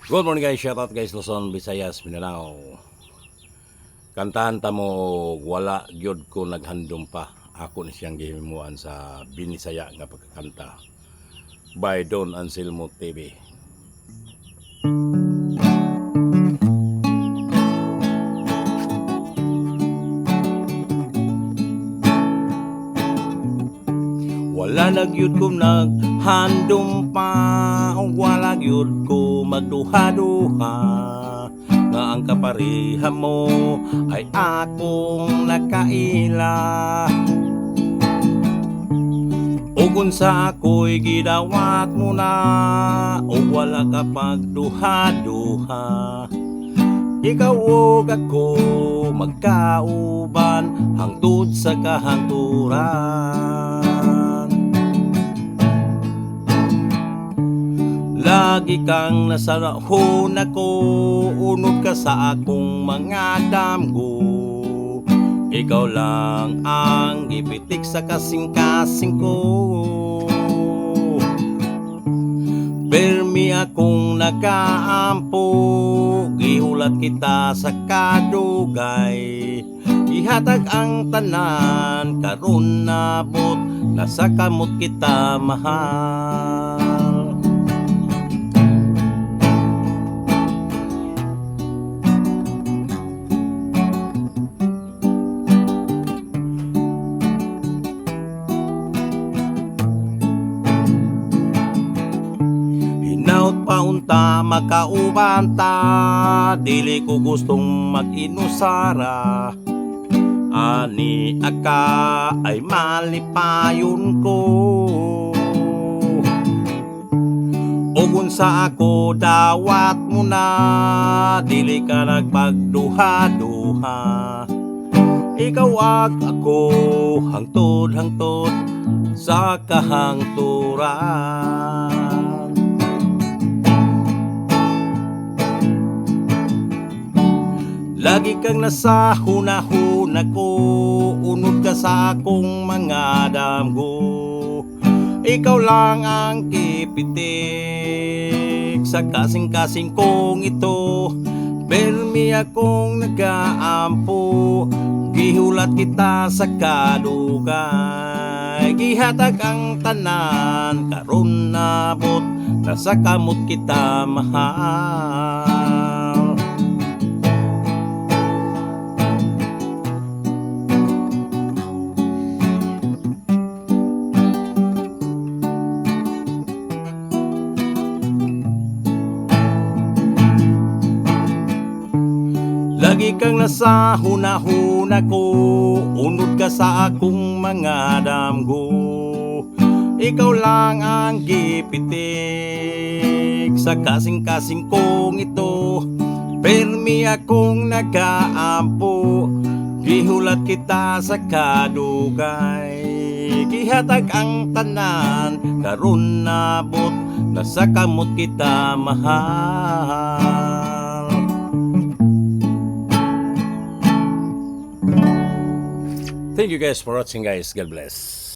Good morning guys, shoutout guys Luzon, Visayas, Mindanao. Kantahan ta mo wala gyud ko naghandom pa. Ako ni siyang gihimuan sa Binisaya nga pagkakanta. By Don Anselmo TV. Wala na gyud ko naghandom pa, wala gyud ko magduha-duha, nga ang kapareha mo ay akong nakaila. Ug unsa ako'y gidawat mo na, o wala ka pagduha-duha, ikaw ug ako magkauban hangtod sa kahanturan. Lagi kang nasarahon ako, unod ka sa akong mga damgo. Ikaw lang ang gipitik sa kasing-kasing ko. Permi akong nagaampo, gihulat kita sa kadugay. Ihatag ang tanan, karon nabot, nasa kamot kita mahal. Paunta makauban ta, dili ko gustong mag-inusara. Ani aka ay malipayon ko, ug unsa ako dawat mo na, dili ka nagpagduha-duha. Ikaw ag ako hangtod-hangtod sa kahangturan. Lagi kang nasa hunahuna ko, unod ka sa akong mga damgo. Ikaw lang ang kipitik sa kasing-kasing kong ito. Permi akong nagaampo, gihulat kita sa kadugay. Gihatag ang tanan, karon nabot, nasa kamot kita mahal. Lagi kang nasa hunahuna ko, unod ka sa akong mga damgo. Ikaw lang ang gipitik sa kasing-kasing kong ito. Permi akong nagaampo, gihulat kita sa kadugay. Gihatag ang tanan, karon nabot, nasa kamot kita mahal. Thank you guys for watching guys. God bless.